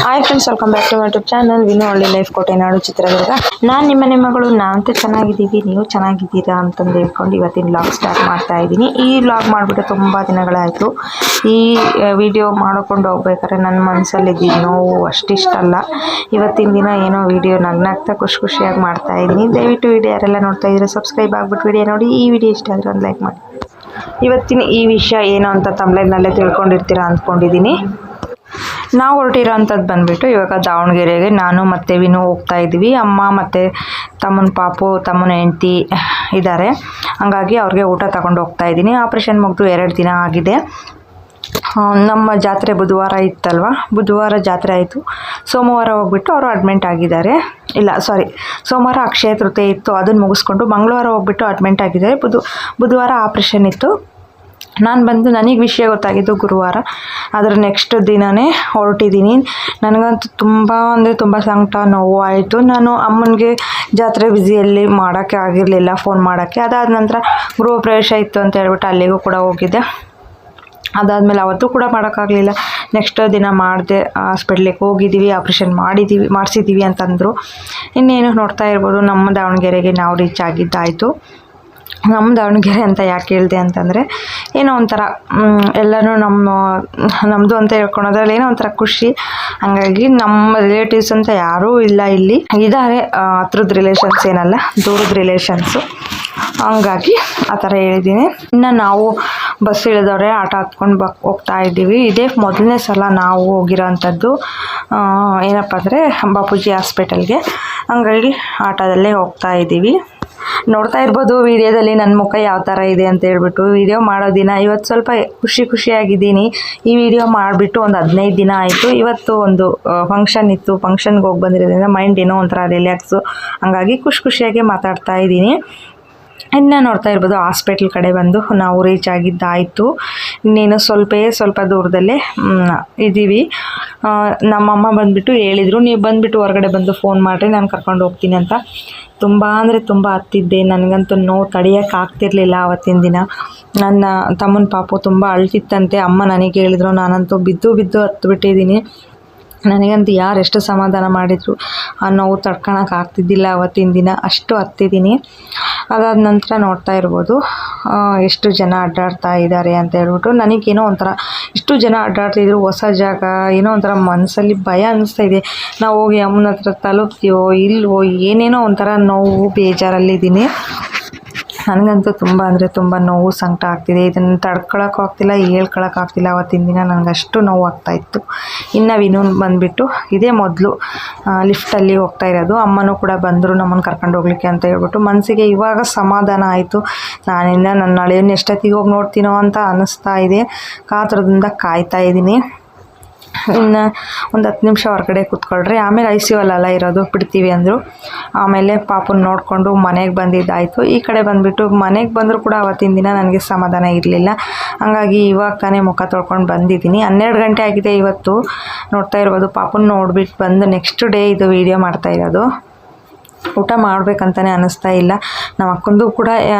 Hi friends, welcome back to my YouTube channel Vinu Halli life ಕೋಟೆನಾಡು ಚಿತ್ರದುರ್ಗ. ನಾನು ನಿಮ್ಮನೆ ಮಗಳು. ನಾನಂತೂ ಚೆನ್ನಾಗಿದ್ದೀವಿ, ನೀವು ಚೆನ್ನಾಗಿದ್ದೀರಾ ಅಂತಂದು ಹೇಳ್ಕೊಂಡು ಇವತ್ತಿನ ವ್ಲಾಗ್ ಸ್ಟಾರ್ಟ್ ಮಾಡ್ತಾ ಇದ್ದೀನಿ. ಈ ವ್ಲಾಗ್ ಮಾಡಿಬಿಟ್ಟು ತುಂಬ ದಿನಗಳಾಯಿತು. ಈ ವಿಡಿಯೋ ಮಾಡಿಕೊಂಡು ಹೋಗ್ಬೇಕಾದ್ರೆ ನನ್ನ ಮನಸ್ಸಲ್ಲಿದ್ದಿದ್ದು ನೋವು ಅಷ್ಟಿಷ್ಟಲ್ಲ. ಇವತ್ತಿನ ದಿನ ಏನೋ ವಿಡಿಯೋ ನಗ್ನಾಗ್ತಾ ಖುಷಿಯಾಗಿ ಮಾಡ್ತಾ ಇದ್ದೀನಿ. ದಯವಿಟ್ಟು ವಿಡಿಯೋ ಯಾರೆಲ್ಲ ನೋಡ್ತಾ ಇದ್ದೀರಾ ಸಬ್ಸ್ಕ್ರೈಬ್ ಆಗಿಬಿಟ್ಟು ವಿಡಿಯೋ ನೋಡಿ. ಈ ವಿಡಿಯೋ ಇಷ್ಟ ಆದರೆ ಒಂದು ಲೈಕ್ ಮಾಡಿ. ಇವತ್ತಿನ ಈ ವಿಷಯ ಏನು ಅಂತ ತಮ್ಲೈನಲ್ಲೇ ತಿಳ್ಕೊಂಡಿರ್ತೀರಾ ಅಂದ್ಕೊಂಡಿದ್ದೀನಿ. ನಾವು ಹೊರಟಿರೋಂಥದ್ದು ಬಂದುಬಿಟ್ಟು ಇವಾಗ ದಾವಣಗೆರೆಗೆ ನಾನು ಮತ್ತು ವಿನು ಹೋಗ್ತಾ ಇದ್ದೀವಿ. ಅಮ್ಮ ಮತ್ತು ತಮ್ಮನ ಪಾಪು, ತಮ್ಮನ ಹೆಂಡ್ತಿ ಇದ್ದಾರೆ. ಹಾಗಾಗಿ ಅವ್ರಿಗೆ ಊಟ ತಗೊಂಡು ಹೋಗ್ತಾ ಇದ್ದೀನಿ. ಆಪ್ರೇಷನ್ ಮುಗಿದು 2 ದಿನ ಆಗಿದೆ. ನಮ್ಮ ಜಾತ್ರೆ ಬುಧವಾರ ಇತ್ತಲ್ವ, ಬುಧವಾರ ಜಾತ್ರೆ ಆಯಿತು. ಸೋಮವಾರ ಹೋಗ್ಬಿಟ್ಟು ಅವರು ಅಡ್ಮಿಂಟ್ ಆಗಿದ್ದಾರೆ. ಸೋಮವಾರ ಅಕ್ಷಯ ತೃತೀಯ ಇತ್ತು, ಅದನ್ನು ಮುಗಿಸ್ಕೊಂಡು ಮಂಗಳವಾರ ಹೋಗ್ಬಿಟ್ಟು ಅಡ್ಮಿಂಟ್ ಆಗಿದ್ದಾರೆ. ಬುಧವಾರ ಆಪ್ರೇಷನ್ ಇತ್ತು. ನಾನು ಬಂದು ನನಗೆ ವಿಷಯ ಗೊತ್ತಾಗಿದ್ದು ಗುರುವಾರ. ಅದರ ನೆಕ್ಸ್ಟ್ ದಿನವೇ ಹೊರಟಿದ್ದೀನಿ. ನನಗಂತೂ ತುಂಬ ಅಂದರೆ ತುಂಬ ಸಂಕಟ, ನೋವು ಆಯಿತು. ನಾನು ಅಮ್ಮನಿಗೆ ಜಾತ್ರೆ ಬ್ಯುಸಿಯಲ್ಲಿ ಮಾಡೋಕ್ಕೆ ಆಗಿರಲಿಲ್ಲ, ಫೋನ್ ಮಾಡೋಕ್ಕೆ. ಅದಾದ ನಂತರ ಗೃಹ ಪ್ರವೇಶ ಇತ್ತು ಅಂತ ಹೇಳ್ಬಿಟ್ಟು ಅಲ್ಲಿಗೂ ಕೂಡ ಹೋಗಿದ್ದೆ. ಅದಾದಮೇಲೆ ಅವತ್ತು ಕೂಡ ಮಾಡೋಕ್ಕಾಗಲಿಲ್ಲ. ನೆಕ್ಸ್ಟ್ ದಿನ ಮಾಡಿದೆ, ಹಾಸ್ಪಿಟ್ಲಿಗೆ ಹೋಗಿದ್ದೀವಿ, ಆಪ್ರೇಷನ್ ಮಾಡಿಸಿದ್ದೀವಿ ಅಂತಂದರು. ಇನ್ನೇನು ನೋಡ್ತಾ ಇರ್ಬೋದು, ನಮ್ಮ ದಾವಣಗೆರೆಗೆ ನಾವು ರೀಚ್ ಆಗಿದ್ದಾಯಿತು. ನಮ್ಮ ದಾವಣಗೆರೆ ಅಂತ ಯಾಕೆ ಹೇಳಿದೆ ಅಂತಂದರೆ, ಏನೋ ಒಂಥರ ಎಲ್ಲನೂ ನಮ್ಮದು ಅಂತ ಹೇಳ್ಕೊಳೋದ್ರಲ್ಲಿ ಏನೋ ಒಂಥರ ಖುಷಿ. ಹಾಗಾಗಿ ನಮ್ಮ ರಿಲೇಟಿವ್ಸ್ ಅಂತ ಯಾರೂ ಇಲ್ಲ, ಇಲ್ಲಿ ಇದ್ದಾರೆ, ಹತ್ರದ ರಿಲೇಷನ್ಸ್ ಏನಲ್ಲ, ದೂರದ ರಿಲೇಷನ್ಸು. ಹಂಗಾಗಿ ಆ ಥರ ಹೇಳಿದ್ದೀನಿ. ಇನ್ನು ನಾವು ಬಸ್ ಇಳಿದವ್ರೆ ಆಟ ಹತ್ಕೊಂಡು ಹೋಗ್ತಾ ಇದ್ದೀವಿ. ಇದೇ ಮೊದಲನೇ ಸಲ ನಾವು ಹೋಗಿರೋ ಅಂಥದ್ದು ಏನಪ್ಪ ಅಂದರೆ ಬಾಪೂಜಿ ಹಾಸ್ಪಿಟಲ್ಗೆ. ಹಂಗಾಗಿ ಆಟೋದಲ್ಲೇ ಹೋಗ್ತಾ ಇದ್ದೀವಿ. ನೋಡ್ತಾ ಇರ್ಬೋದು ವಿಡಿಯೋದಲ್ಲಿ ನನ್ನ ಮುಖ ಯಾವ ಥರ ಇದೆ ಅಂತ ಹೇಳ್ಬಿಟ್ಟು. ವಿಡಿಯೋ ಮಾಡೋ ದಿನ ಇವತ್ತು ಸ್ವಲ್ಪ ಖುಷಿಯಾಗಿದ್ದೀನಿ. ಈ ವಿಡಿಯೋ ಮಾಡಿಬಿಟ್ಟು ಒಂದು 15 ದಿನ ಆಯಿತು. ಇವತ್ತು ಒಂದು ಫಂಕ್ಷನ್ ಇತ್ತು, ಫಂಕ್ಷನ್ಗೆ ಹೋಗಿ ಬಂದಿರೋದ್ರಿಂದ ಮೈಂಡ್ ಏನೋ ಒಂಥರ ರಿಲ್ಯಾಕ್ಸು. ಹಂಗಾಗಿ ಖುಷಿಯಾಗಿ ಮಾತಾಡ್ತಾ ಇದ್ದೀನಿ. ಇನ್ನು ನೋಡ್ತಾ ಇರ್ಬೋದು ಹಾಸ್ಪಿಟ್ಲ್ ಕಡೆ ಬಂದು ನಾವು ರೀಚ್ ಆಗಿದ್ದಾಯಿತು. ಇನ್ನೇನು ಸ್ವಲ್ಪ ದೂರದಲ್ಲೇ ಇದ್ದೀವಿ. ನಮ್ಮಮ್ಮ ಬಂದುಬಿಟ್ಟು ಹೇಳಿದರು, ನೀವು ಬಂದುಬಿಟ್ಟು ಹೊರಗಡೆ ಬಂದು ಫೋನ್ ಮಾಡಿರಿ, ನಾನು ಕರ್ಕೊಂಡು ಹೋಗ್ತೀನಿ ಅಂತ. ತುಂಬ ಅಂದರೆ ತುಂಬ ಹತ್ತಿದ್ದೆ. ನನಗಂತೂ ನೋವು ತಡೆಯೋಕ್ಕಾಗ್ತಿರ್ಲಿಲ್ಲ ಆವತ್ತಿನ ದಿನ. ನನ್ನ ತಮ್ಮನ ಪಾಪು ತುಂಬ ಅಳ್ತಿತ್ತಂತೆ. ಅಮ್ಮ ನನಗೆ ಹೇಳಿದ್ರು, ನಾನಂತೂ ಬಿದ್ದು ಹತ್ತಿಬಿಟ್ಟಿದ್ದೀನಿ. ನನಗಂತೂ ಯಾರು ಎಷ್ಟು ಸಮಾಧಾನ ಮಾಡಿದರು, ಆ ನೋವು ತಡ್ಕೊಳಕ್ಕಾಗ್ತಿದ್ದಿಲ್ಲ ಅವತ್ತಿನ ದಿನ, ಅಷ್ಟು ಹತ್ತಿದ್ದೀನಿ. ಅದಾದ ನಂತರ ನೋಡ್ತಾ ಇರ್ಬೋದು ಎಷ್ಟು ಜನ ಅಡ್ಡಾಡ್ತಾ ಇದ್ದಾರೆ ಅಂತ ಹೇಳ್ಬಿಟ್ಟು. ನನಗೇನೋ ಒಂಥರ ಇಷ್ಟು ಜನ ಅಡ್ಡಾಡ್ತಿದ್ರು, ಹೊಸ ಜಾಗ, ಏನೋ ಒಂಥರ ಮನಸ್ಸಲ್ಲಿ ಭಯ ಅನ್ನಿಸ್ತಾ ಇದೆ. ನಾವು ಹೋಗಿ ಅಮ್ಮನ ಹತ್ರ ತಲುಪ್ತೀವೋ ಇಲ್ವೋ, ಏನೇನೋ ಒಂಥರ ನೋವು ಬೇಜಾರಲ್ಲಿದ್ದೀನಿ. ನನಗಂತೂ ತುಂಬ ಅಂದರೆ ತುಂಬ ನೋವು ಸಂಕಟ ಆಗ್ತಿದೆ. ಇದನ್ನು ತಡ್ಕೊಳಕ್ಕೂ ಆಗ್ತಿಲ್ಲ, ಹೇಳ್ಕೊಳಕ್ಕಾಗ್ತಿಲ್ಲ. ಅವತ್ತಿನ ದಿನ ನನಗಷ್ಟು ನೋವು ಆಗ್ತಾಯಿತ್ತು. ಇನ್ನು ವಿನು ಬಂದುಬಿಟ್ಟು ಇದೇ ಮೊದಲು ಲಿಫ್ಟಲ್ಲಿ ಹೋಗ್ತಾ ಇರೋದು. ಅಮ್ಮನೂ ಕೂಡ ಬಂದರು ನಮ್ಮನ್ನು ಕರ್ಕೊಂಡು ಹೋಗ್ಲಿಕ್ಕೆ ಅಂತ ಹೇಳ್ಬಿಟ್ಟು. ಮನಸ್ಸಿಗೆ ಇವಾಗ ಸಮಾಧಾನ ಆಯಿತು. ನಾನಿಂದ ನನ್ನ ಹಳೆಯನ್ನು ಎಷ್ಟೊತ್ತಿಗೆ ಹೋಗಿ ನೋಡ್ತೀನೋ ಅಂತ ಅನ್ನಿಸ್ತಾ ಇದೆ. ಕಾತರದಿಂದ ಕಾಯ್ತಾ ಇದ್ದೀನಿ. ಇನ್ನು ಒಂದು 10 ನಿಮಿಷ ಹೊರಗಡೆ ಕೂತ್ಕೊಳ್ರಿ, ಆಮೇಲೆ ICU ಅಲ್ಲ ಇರೋದು, ಬಿಡ್ತೀವಿ ಅಂದರು. ಆಮೇಲೆ ಪಾಪನ ನೋಡಿಕೊಂಡು ಮನೆಗೆ ಬಂದಿದ್ದಾಯಿತು. ಈ ಕಡೆ ಬಂದುಬಿಟ್ಟು ಮನೆಗೆ ಬಂದರೂ ಕೂಡ ಅವತ್ತಿನ ದಿನ ನನಗೆ ಸಮಾಧಾನ ಇರಲಿಲ್ಲ. ಹಾಗಾಗಿ ಇವಾಗ ತಾನೇ ಮುಖ ತೊಳ್ಕೊಂಡು ಬಂದಿದ್ದೀನಿ. 12 ಗಂಟೆ ಆಗಿದೆ ಇವತ್ತು. ನೋಡ್ತಾ ಇರ್ಬೋದು, ಪಾಪನ ನೋಡಿಬಿಟ್ಟು ಬಂದು ನೆಕ್ಸ್ಟ್ ಡೇ ಇದು ವೀಡಿಯೋ ಮಾಡ್ತಾ ಇರೋದು. ಊಟ ಮಾಡಬೇಕಂತಲೇ ಅನ್ನಿಸ್ತಾ ಇಲ್ಲ. ನಮ್ಮ ಅಕ್ಕಂದು ಕೂಡ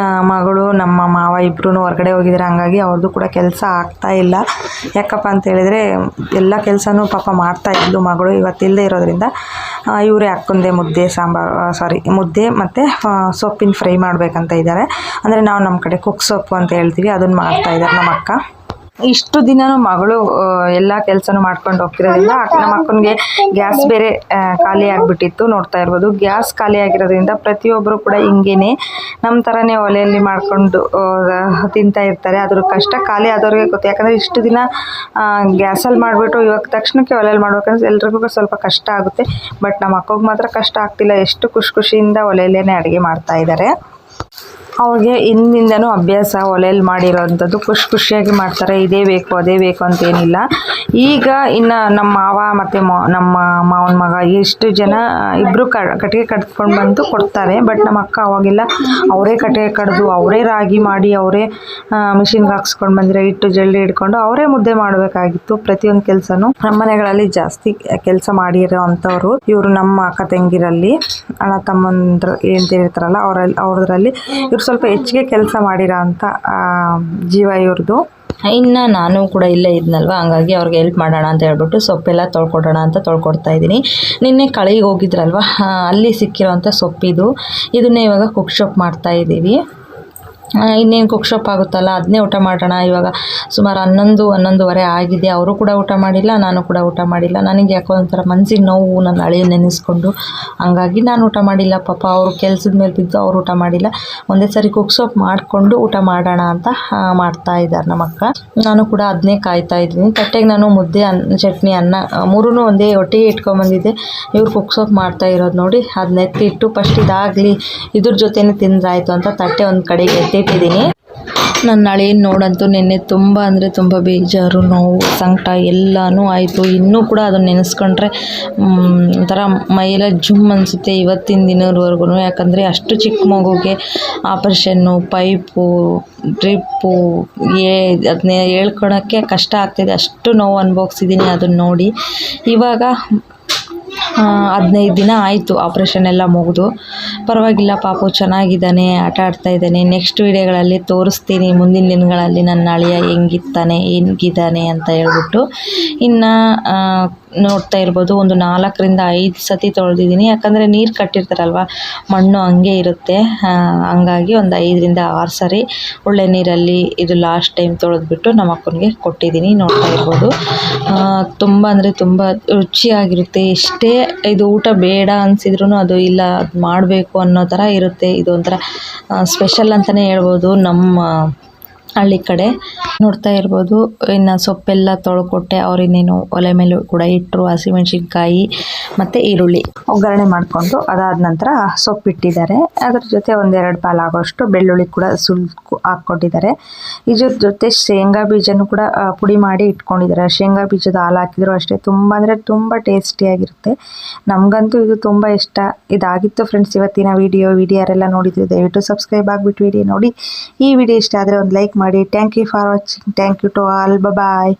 ಮಗಳು, ನಮ್ಮ ಮಾವ ಇಬ್ಬರೂ ಹೊರಗಡೆ ಹೋಗಿದ್ದಾರೆ. ಹಂಗಾಗಿ ಅವ್ರದ್ದು ಕೂಡ ಕೆಲಸ ಆಗ್ತಾ ಇಲ್ಲ. ಯಾಕಪ್ಪ ಅಂತ ಹೇಳಿದರೆ ಎಲ್ಲ ಕೆಲಸನೂ ಪಾಪ ಮಾಡ್ತಾಯಿದ್ಲು ಮಗಳು. ಇವತ್ತಿಲ್ಲದೆ ಇರೋದ್ರಿಂದ ಇವರೇ ಅಕ್ಕಂದೇ ಮುದ್ದೆ ಮತ್ತು ಸೊಪ್ಪಿನ ಫ್ರೈ ಮಾಡಬೇಕಂತ ಇದ್ದಾರೆ. ಅಂದರೆ ನಾವು ನಮ್ಮ ಕಡೆ ಕುಕ್ ಸೊಪ್ಪು ಅಂತ ಹೇಳ್ತೀವಿ, ಅದನ್ನು ಮಾಡ್ತಾಯಿದ್ದಾರೆ ನಮ್ಮ ಅಕ್ಕ. ಇಷ್ಟು ದಿನವೂ ಮಗಳು ಎಲ್ಲ ಕೆಲಸನೂ ಮಾಡ್ಕೊಂಡು ಹೋಗ್ತಿರೋದ್ರಿಂದ ನಮ್ಮ ಅಕ್ಕನಿಗೆ ಗ್ಯಾಸ್ ಬೇರೆ ಖಾಲಿ ಆಗಿಬಿಟ್ಟಿತ್ತು. ನೋಡ್ತಾ ಇರ್ಬೋದು, ಗ್ಯಾಸ್ ಖಾಲಿ ಆಗಿರೋದ್ರಿಂದ ಪ್ರತಿಯೊಬ್ಬರು ಕೂಡ ಹಿಂಗೇನೆ ನಮ್ಮ ಥರನೇ ಒಲೆಯಲ್ಲಿ ಮಾಡ್ಕೊಂಡು ತಿಂತಾ ಇರ್ತಾರೆ. ಅದ್ರ ಕಷ್ಟ ಖಾಲಿ ಆದವ್ರಿಗೆ ಗೊತ್ತು. ಯಾಕಂದರೆ ಇಷ್ಟು ದಿನ ಗ್ಯಾಸಲ್ಲಿ ಮಾಡಿಬಿಟ್ಟು ಇವಾಗ ತಕ್ಷಣಕ್ಕೆ ಒಲೆಯಲ್ಲಿ ಮಾಡ್ಬೇಕಂದ್ರೆ ಎಲ್ರಿಗೂ ಸ್ವಲ್ಪ ಕಷ್ಟ ಆಗುತ್ತೆ. ಬಟ್ ನಮ್ಮ ಅಕ್ಕಗೆ ಮಾತ್ರ ಕಷ್ಟ ಆಗ್ತಿಲ್ಲ. ಎಷ್ಟು ಖುಷಿಯಿಂದ ಒಲೆಯಲ್ಲೇ ಅಡುಗೆ ಮಾಡ್ತಾ ಇದ್ದಾರೆ. ಅವ್ರಿಗೆ ಹಿಂದಿಂದನೂ ಅಭ್ಯಾಸ ಒಲೆಯಲ್ಲಿ ಮಾಡಿರೋವಂಥದ್ದು. ಖುಷಿಯಾಗಿ ಮಾಡ್ತಾರೆ. ಇದೇ ಬೇಕು ಅದೇ ಬೇಕು ಅಂತೇನಿಲ್ಲ. ಈಗ ಇನ್ನು ನಮ್ಮ ಮಾವ ಮತ್ತು ನಮ್ಮ ಮಾವನ ಮಗ ಎಷ್ಟು ಜನ ಇಬ್ಬರು ಕಟ್ಟಿಗೆ ಕಡ್ಕೊಂಡು ಬಂದು ಕೊಡ್ತಾರೆ. ಬಟ್ ನಮ್ಮ ಅಕ್ಕ ಅವಾಗಿಲ್ಲ, ಅವರೇ ಕಟ್ಟಿಗೆ ಕಡ್ದು, ಅವರೇ ರಾಗಿ ಮಾಡಿ, ಅವರೇ ಮಿಷಿನ್ಗೆ ಹಾಕ್ಸ್ಕೊಂಡು ಬಂದಿರೋ ಹಿಟ್ಟು ಜಲ್ದಿ ಹಿಡ್ಕೊಂಡು ಅವರೇ ಮುದ್ದೆ ಮಾಡಬೇಕಾಗಿತ್ತು. ಪ್ರತಿಯೊಂದು ಕೆಲಸನೂ ನಮ್ಮ ಮನೆಗಳಲ್ಲಿ ಜಾಸ್ತಿ ಕೆಲಸ ಮಾಡಿರೋ ಅಂಥವ್ರು ಇವರು. ನಮ್ಮ ಅಕ್ಕ ತಂಗಿರಲ್ಲಿ ಅಣ್ಣ ತಮ್ಮಂದ್ರು ಹೇಳ್ತಿರ್ತಾರಲ್ಲ ಅವ್ರದ್ರಲ್ಲಿ ಇವ್ರು ಸ್ವಲ್ಪ ಹೆಚ್ಚಿಗೆ ಕೆಲಸ ಮಾಡಿರೋ ಅಂಥ ಜೀವ ಇವ್ರದ್ದು. ಇನ್ನು ನಾನು ಕೂಡ ಇಲ್ಲೇ ಇದ್ನಲ್ವ, ಹಂಗಾಗಿ ಅವ್ರಿಗೆ ಹೆಲ್ಪ್ ಮಾಡೋಣ ಅಂತ ಹೇಳ್ಬಿಟ್ಟು ಸೊಪ್ಪೆಲ್ಲ ತೊಳ್ಕೊಡೋಣ ಅಂತ ತೊಳ್ಕೊಡ್ತಾ ಇದ್ದೀನಿ. ನಿನ್ನೆ ಕಳಿಗೆ ಹೋಗಿದ್ರಲ್ವ, ಅಲ್ಲಿ ಸಿಕ್ಕಿರೋವಂಥ ಸೊಪ್ಪಿದು. ಇದನ್ನೇ ಇವಾಗ ಕುಕ್ ಶಾಪ್ ಮಾಡ್ತಾಯಿದ್ದೀವಿ. ಇನ್ನೇನು ಕುಕ್ ಶಾಪ್ ಆಗುತ್ತಲ್ಲ, ಅದನ್ನೇ ಊಟ ಮಾಡೋಣ. ಇವಾಗ ಸುಮಾರು 11-11:30 ಆಗಿದೆ. ಅವರು ಕೂಡ ಊಟ ಮಾಡಿಲ್ಲ, ನಾನು ಕೂಡ ಊಟ ಮಾಡಿಲ್ಲ. ನನಗೆ ಯಾಕೋ ಒಂಥರ ಮನಸ್ಸಿಗೆ ನೋವು, ನನ್ನ ಹಳೆಯ ನೆನೆಸ್ಕೊಂಡು. ಹಂಗಾಗಿ ನಾನು ಊಟ ಮಾಡಿಲ್ಲ. ಪಾಪ ಅವರು ಕೆಲಸದ ಮೇಲೆ ಬಿದ್ದು ಅವ್ರು ಊಟ ಮಾಡಿಲ್ಲ. ಒಂದೇ ಸರಿ ಕುಕ್ ಶಾಪ್ ಮಾಡಿಕೊಂಡು ಊಟ ಮಾಡೋಣ ಅಂತ ಮಾಡ್ತಾ ಇದ್ದಾರೆ ನಮ್ಮ ಅಕ್ಕ. ನಾನು ಕೂಡ ಅದನ್ನೇ ಕಾಯ್ತಾ ಇದ್ದೀನಿ. ತಟ್ಟೆಗೆ ನಾನು ಮುದ್ದೆ, ಚಟ್ನಿ, ಅನ್ನ 3 ಒಂದೇ ಒಟ್ಟಿಗೆ ಇಟ್ಕೊಂಬಂದಿದ್ದೆ. ಇವ್ರು ಕುಕ್ ಶಾಪ್ ಮಾಡ್ತಾ ಇರೋದು ನೋಡಿ, ಅದನ್ನ ಎತ್ತಿಟ್ಟು ಫಸ್ಟ್ ಇದಾಗಲಿ, ಇದ್ರ ಜೊತೆನೇ ತಿಂದ್ರಾಯ್ತು ಅಂತ ತಟ್ಟೆ ಒಂದು ಕಡೆಗೆ ಎತ್ತಿಟ್ಟಿದ್ದೀನಿ. ನನ್ನ ಹಳೇನು ನೋಡಂತೂ ನಿನ್ನೆ ತುಂಬ ಅಂದರೆ ತುಂಬ ಬೇಜಾರು, ನೋವು, ಸಂಕಟ ಎಲ್ಲನೂ ಆಯಿತು. ಇನ್ನೂ ಕೂಡ ಅದನ್ನು ನೆನೆಸ್ಕೊಂಡ್ರೆ ಒಂಥರ ಮೈಯೆಲ್ಲ ಜುಮ್ ಅನಿಸುತ್ತೆ ಇವತ್ತಿನ ದಿನದವರೆಗೂ. ಯಾಕಂದರೆ ಅಷ್ಟು ಚಿಕ್ಕ ಮಗುಗೆ ಆಪ್ರೇಷನ್ನು, ಪೈಪು, ಡ್ರಿಪ್ಪು, ಅದನ್ನೇ ಹೇಳ್ಕೊಳಕ್ಕೆ ಕಷ್ಟ ಆಗ್ತಿದೆ. ಅಷ್ಟು ನೋವು ಅನುಭವಿಸಿದ್ದೀನಿ ಅದನ್ನು ನೋಡಿ. ಇವಾಗ 15 ದಿನ ಆಯಿತು ಆಪ್ರೇಷನ್ ಎಲ್ಲ ಮುಗಿದು. ಪರವಾಗಿಲ್ಲ, ಪಾಪು ಚೆನ್ನಾಗಿದ್ದಾನೆ, ಆಟ ಆಡ್ತಾ ಇದ್ದಾನೆ. ನೆಕ್ಸ್ಟ್ ವೀಡಿಯೋಗಳಲ್ಲಿ ತೋರಿಸ್ತೀನಿ ಮುಂದಿನ ದಿನಗಳಲ್ಲಿ ನನ್ನ ಅಳಿಯ ಹೆಂಗಿದ್ದಾನೆ ಅಂತ ಹೇಳ್ಬಿಟ್ಟು. ಇನ್ನು ನೋಡ್ತಾ ಇರ್ಬೋದು, ಒಂದು 4ರಿಂದ 5 ಸತಿ ತೊಳೆದಿದ್ದೀನಿ. ಯಾಕಂದರೆ ನೀರು ಕಟ್ಟಿರ್ತಾರಲ್ವ, ಮಣ್ಣು ಹಂಗೆ ಇರುತ್ತೆ. ಹಂಗಾಗಿ ಒಂದು 5ರಿಂದ 6 ಸರಿ ಒಳ್ಳೆ ನೀರಲ್ಲಿ ಇದು ಲಾಸ್ಟ್ ಟೈಮ್ ತೊಳೆದ್ಬಿಟ್ಟು ನಮ್ಮ ಅಕ್ಕನಿಗೆ ಕೊಟ್ಟಿದ್ದೀನಿ. ನೋಡ್ತಾ ಇರ್ಬೋದು, ತುಂಬ ಅಂದರೆ ತುಂಬ ರುಚಿಯಾಗಿರುತ್ತೆ. ಎಷ್ಟೇ ಇದು ಊಟ ಬೇಡ ಅನಿಸಿದ್ರೂ ಅದು ಇಲ್ಲ, ಅದು ಮಾಡಬೇಕು ಅನ್ನೋ ಥರ ಇರುತ್ತೆ. ಇದು ಒಂಥರ ಸ್ಪೆಷಲ್ ಅಂತಲೇ ಹೇಳ್ಬೋದು ನಮ್ಮ ಹಳ್ಳಿ ಕಡೆ. ನೋಡ್ತಾ ಇರ್ಬೋದು, ಇನ್ನು ಸೊಪ್ಪೆಲ್ಲ ತೊಳ್ಕೊಟ್ಟೆ. ಅವ್ರು ಇನ್ನೇನು ಒಲೆ ಮೇಲೆ ಕೂಡ ಇಟ್ಟರು. ಹಸಿಮೆಣ್ಸಿನ್ಕಾಯಿ ಮತ್ತು ಈರುಳ್ಳಿ ಒಗ್ಗರಣೆ ಮಾಡಿಕೊಂಡು ಅದಾದ ನಂತರ ಸೊಪ್ಪಿಟ್ಟಿದ್ದಾರೆ. ಅದ್ರ ಜೊತೆ 1-2 ಪಾಲು ಆಗೋಷ್ಟು ಬೆಳ್ಳುಳ್ಳಿ ಕೂಡ ಸುಲ್ಕು ಹಾಕ್ಕೊಟ್ಟಿದ್ದಾರೆ. ಇದ್ರ ಜೊತೆ ಶೇಂಗಾ ಬೀಜನೂ ಕೂಡ ಪುಡಿ ಮಾಡಿ ಇಟ್ಕೊಂಡಿದ್ದಾರೆ. ಶೇಂಗಾ ಬೀಜದ ಹಾಲು ಹಾಕಿದ್ರು ಅಷ್ಟೇ, ತುಂಬ ಅಂದರೆ ತುಂಬ ಟೇಸ್ಟಿಯಾಗಿರುತ್ತೆ. ನಮಗಂತೂ ಇದು ತುಂಬ ಇಷ್ಟ. ಇದಾಗಿತ್ತು ಫ್ರೆಂಡ್ಸ್ ಇವತ್ತಿನ ವಿಡಿಯೋ ಯಾರೆಲ್ಲ ನೋಡಿದ್ರು ದಯವಿಟ್ಟು ಸಬ್ಸ್ಕ್ರೈಬ್ ಆಗಿಬಿಟ್ಟು ವಿಡಿಯೋ ನೋಡಿ. ಈ ವಿಡಿಯೋ ಇಷ್ಟ ಆದರೆ ಒಂದು ಲೈಕ್ ಮಾಡಿ. Thank you for watching. Thank you to all. Bye.